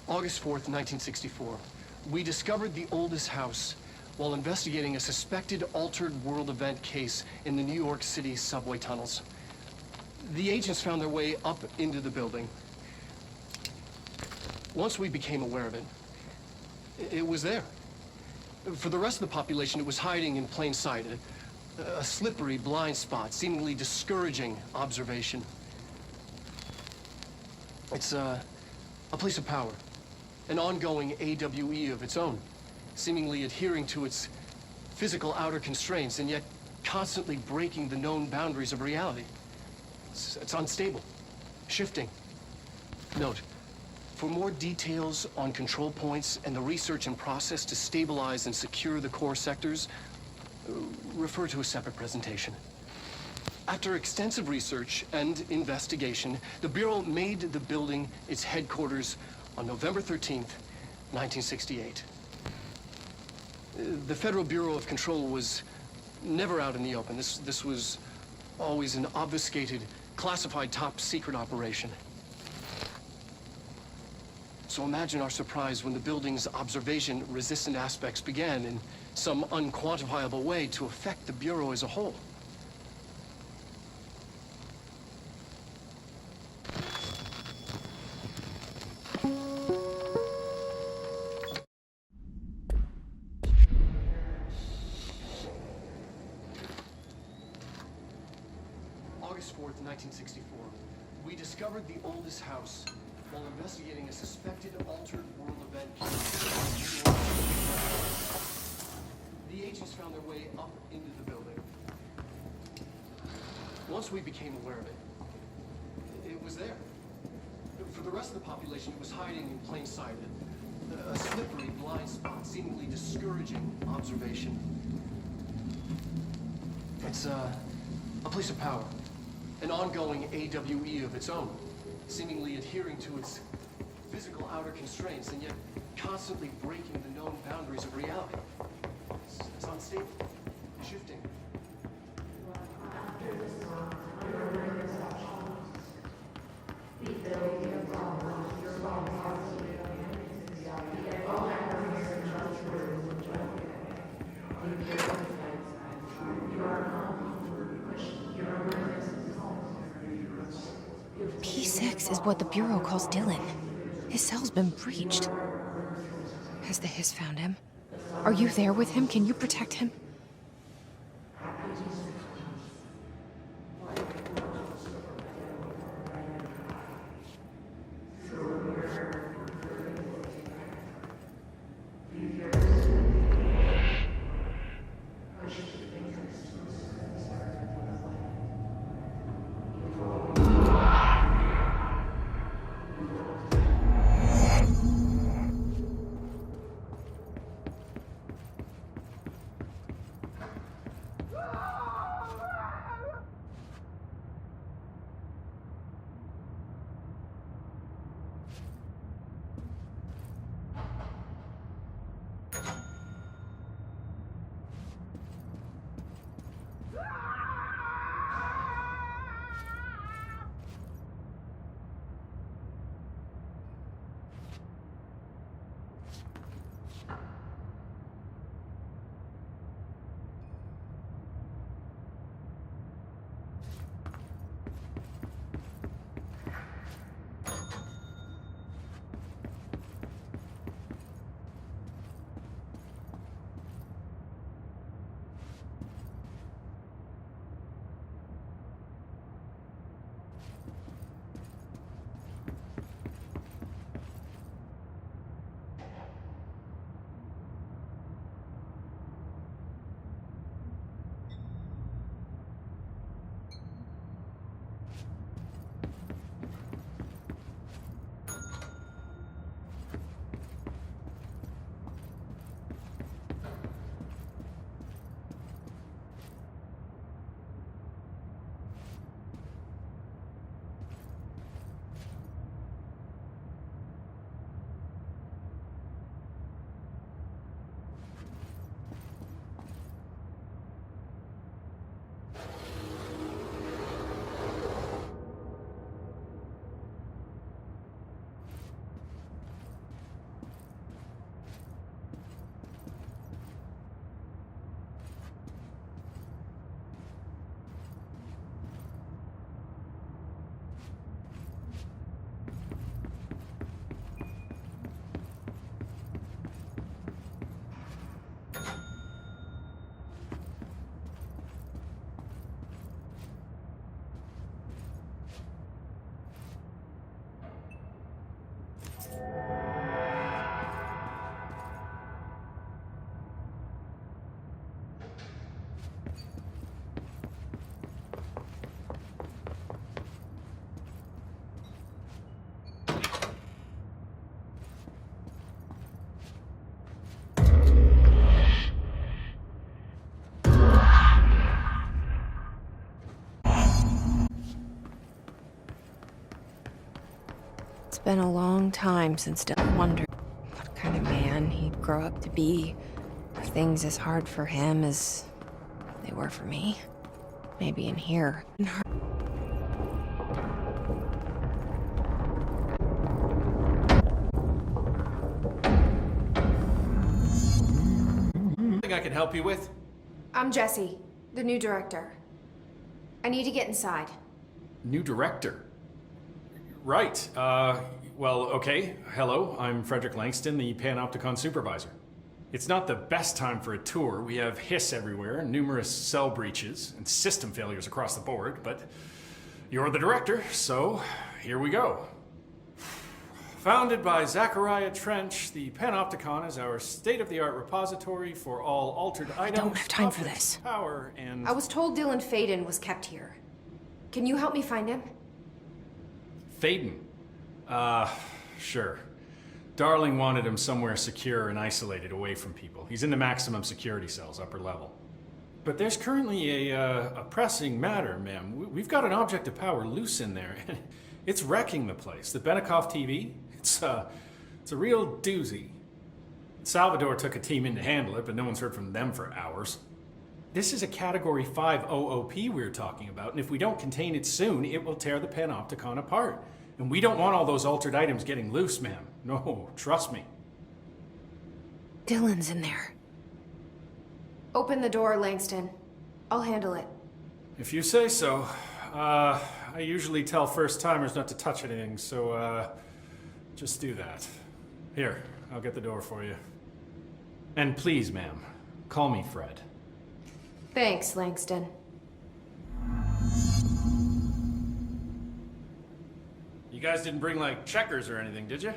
August 4th, 1964. We discovered the oldest house while investigating a suspected altered world event case in the New York City subway tunnels. The agents found their way up into the building. Once we became aware of it, it was there. For the rest of the population, it was hiding in plain sight, a slippery blind spot, seemingly discouraging observation. It's a place of power. An ongoing AWE of its own, seemingly adhering to its physical outer constraints and yet constantly breaking the known boundaries of reality. It's unstable, shifting. Note, for more details on control points and the research and process to stabilize and secure the core sectors, refer to a separate presentation. After extensive research and investigation, the Bureau made the building its headquarters on November 13th, 1968. The Federal Bureau of Control was never out in the open. This was always an obfuscated, classified top-secret operation. So imagine our surprise when the building's observation-resistant aspects began in some unquantifiable way to affect the Bureau as a whole. August 4th, 1964. We discovered the oldest house while investigating a suspected altered world event. The agents found their way up into the building. Once we became aware of it, it was there. For the rest of the population, it was hiding in plain sight, a slippery blind spot, seemingly discouraging observation. It's a place of power. An ongoing AWE of its own, seemingly adhering to its physical outer constraints and yet constantly breaking the known boundaries of reality. It's unstable, shifting. P6 is what the Bureau calls Dylan. His cell's been breached. Has the Hiss found him? Are you there with him? Can you protect him? been a long time since Dylan wondered what kind of man he'd grow up to be. If things as hard for him as they were for me. Maybe in here. Something I can help you with? I'm Jessie, the new director. I need to get inside. New director? Right, well, okay. Hello, I'm Frederick Langston, the Panopticon supervisor. It's not the best time for a tour. We have hiss everywhere, numerous cell breaches, and system failures across the board, but you're the director, so here we go. Founded by Zachariah Trench, the Panopticon is our state-of-the-art repository for all altered items. I don't have time for objects this. of Power and... I was told Dylan Faden was kept here. Can you help me find him? Faden? Sure. Darling wanted him somewhere secure and isolated away from people. He's in the maximum security cells, upper level. But there's currently a pressing matter, ma'am. We've got an object of power loose in there. It's wrecking the place. The Benikoff TV, it's a real doozy. Salvador took a team in to handle it, but no one's heard from them for hours. This is a Category 5 OOP we're talking about, and if we don't contain it soon, it will tear the Panopticon apart. And we don't want all those altered items getting loose, ma'am. No, trust me. Dylan's in there. Open the door, Langston. I'll handle it. If you say so. I usually tell first-timers not to touch anything, so, just do that. Here, I'll get the door for you. And please, ma'am, call me Fred. Thanks, Langston. You guys didn't bring, like, checkers or anything, did you?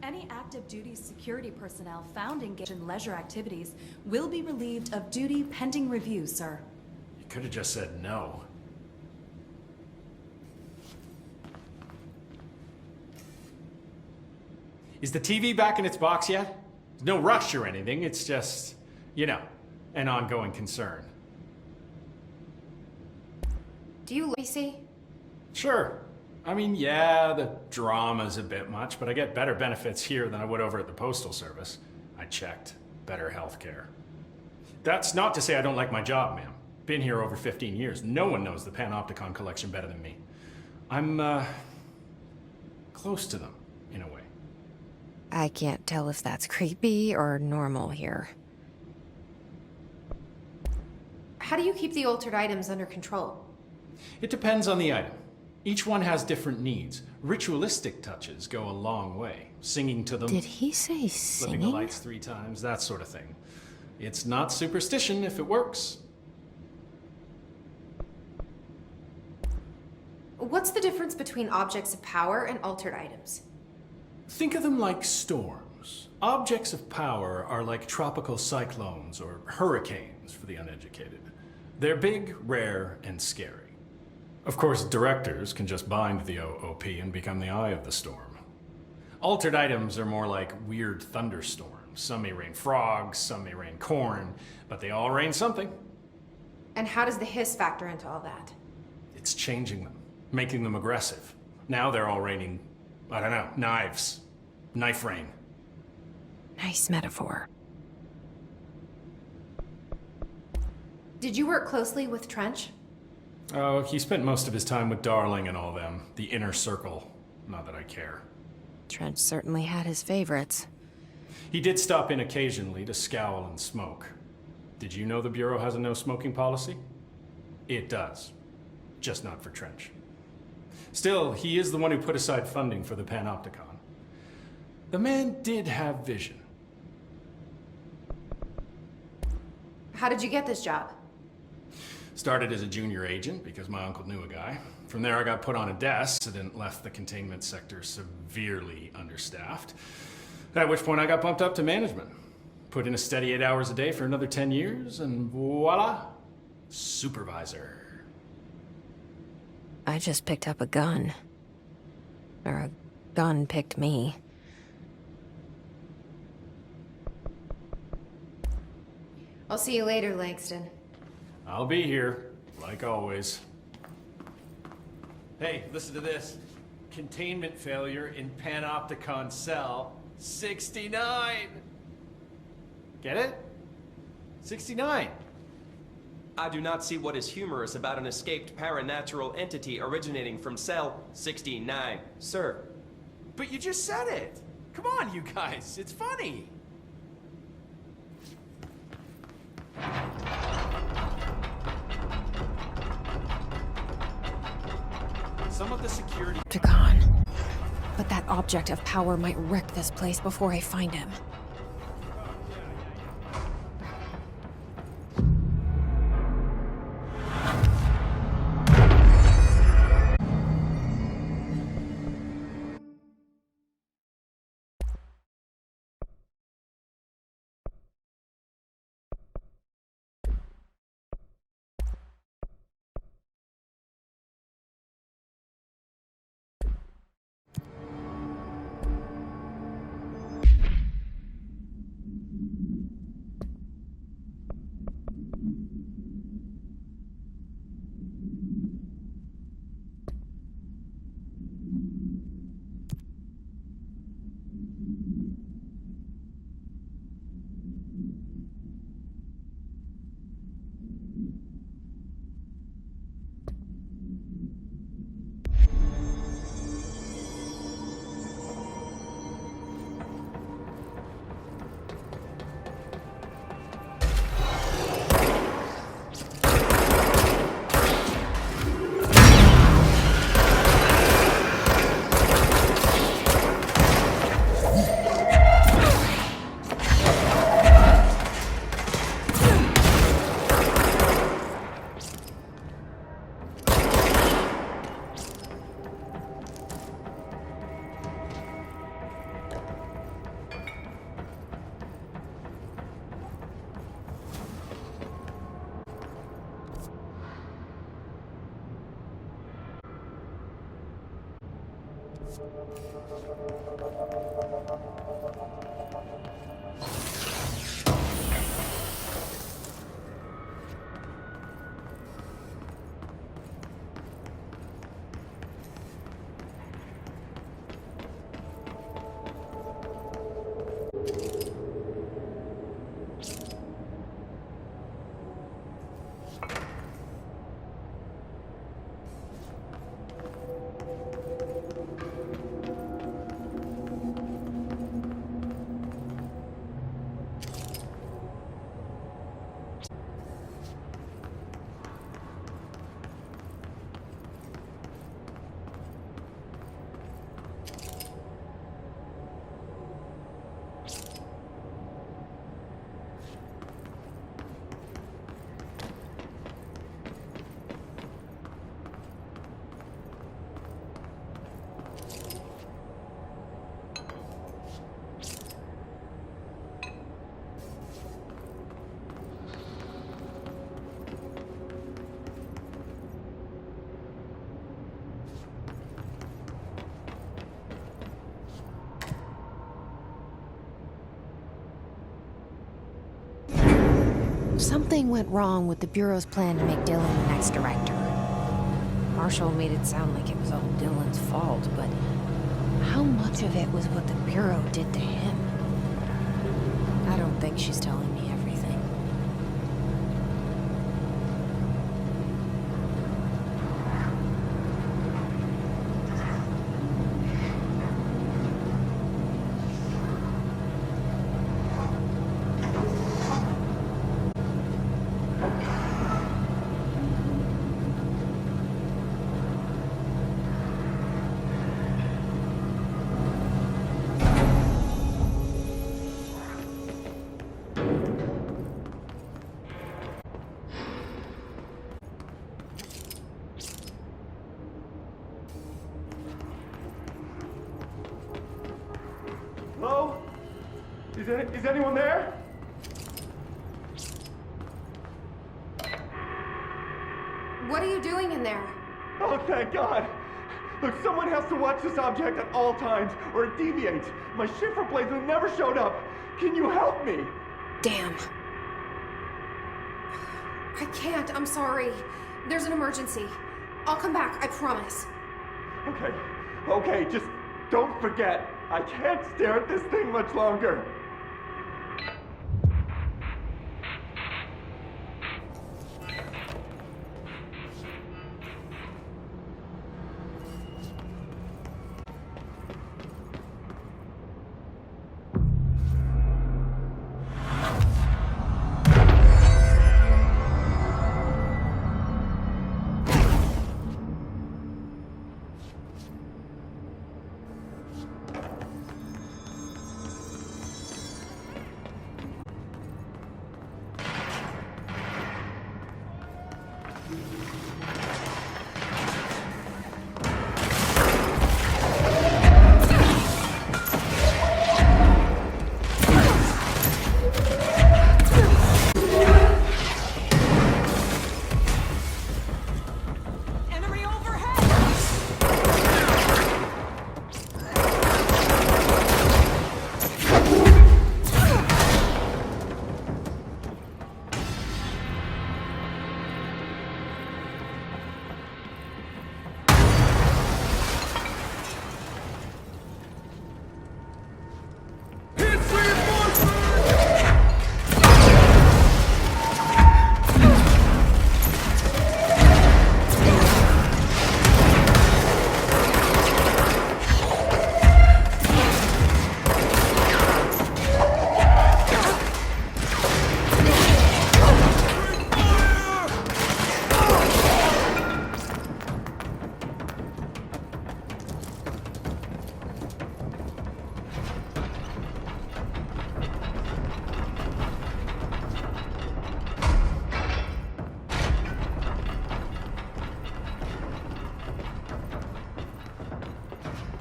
Any active duty security personnel found engaged in leisure activities will be relieved of duty pending review, sir. You could have just said no. Is the TV back in its box yet? There's no rush or anything, it's just, you know, an ongoing concern. Do you see? Sure. I mean, yeah, the drama's a bit much, but I get better benefits here than I would over at the Postal Service. I checked. Better healthcare. That's not to say I don't like my job, ma'am. Been here over 15 years. No one knows the Panopticon collection better than me. I'm, close to them, in a way. I can't tell if that's creepy or normal here. How do you keep the altered items under control? It depends on the item. Each one has different needs. Ritualistic touches go a long way. Singing to them. Did he say Flipping the singing? lights 3 times, that sort of thing. It's not superstition if it works. What's the difference between objects of power and altered items? Think of them like storms. Objects of power are like tropical cyclones or hurricanes for the uneducated. They're big, rare, and scary. Of course, directors can just bind the OOP and become the eye of the storm. Altered items are more like weird thunderstorms. Some may rain frogs, some may rain corn, but they all rain something. And how does the hiss factor into all that? It's changing them, making them aggressive. Now they're all raining, I don't know, knives. Knife rain. Nice metaphor. Did you work closely with Trench? Oh, he spent most of his time with Darling and all them. The inner circle. Not that I care. Trench certainly had his favorites. He did stop in occasionally to scowl and smoke. Did you know the Bureau has a no smoking policy? It does. Just not for Trench. Still, he is the one who put aside funding for the Panopticon. The man did have vision. How did you get this job? Started as a junior agent because my uncle knew a guy. From there I got put on a desk and left the containment sector severely understaffed. At which point I got bumped up to management. Put in a steady 8 hours a day for another 10 years and voila, supervisor. I just picked up a gun. Or a gun picked me. I'll see you later, Langston. I'll be here, like always. Hey, listen to this. containment failure in Panopticon cell 69. Get it? 69. I do not see what is humorous about an escaped paranatural entity originating from cell 69, sir. But you just said it. Come on, you guys. It's funny. Some of the security... Gone. But that object of power might wreck this place before I find him. Something went wrong with the Bureau's plan to make Dylan the next director. Marshall made it sound like it was all Dylan's fault, but how much of it was what the Bureau did to him? I don't think she's telling me everything. Hello? Is anyone there? What are you doing in there? Oh, thank God. Look, someone has to watch this object at all times, or it deviates. My shift replacement never showed up. Can you help me? Damn. I can't, I'm sorry. There's an emergency. I'll come back, I promise. Okay, Okay, just don't forget. I can't stare at this thing much longer.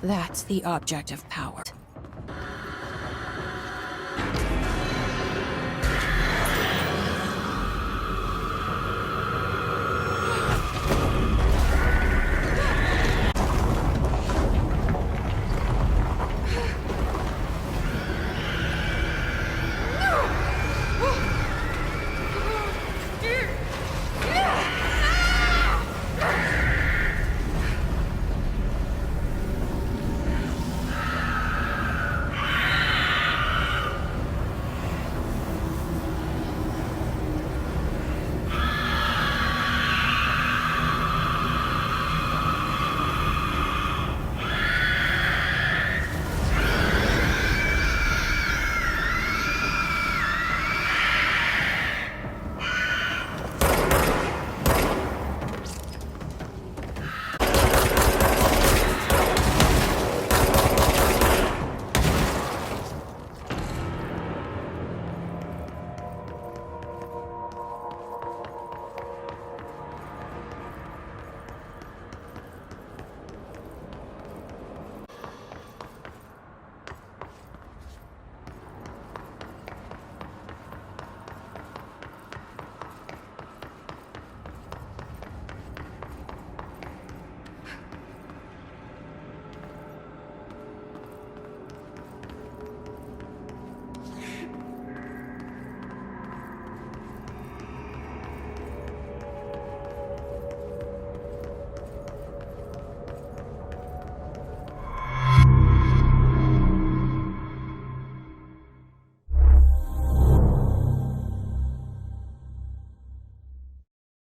That's the object of power.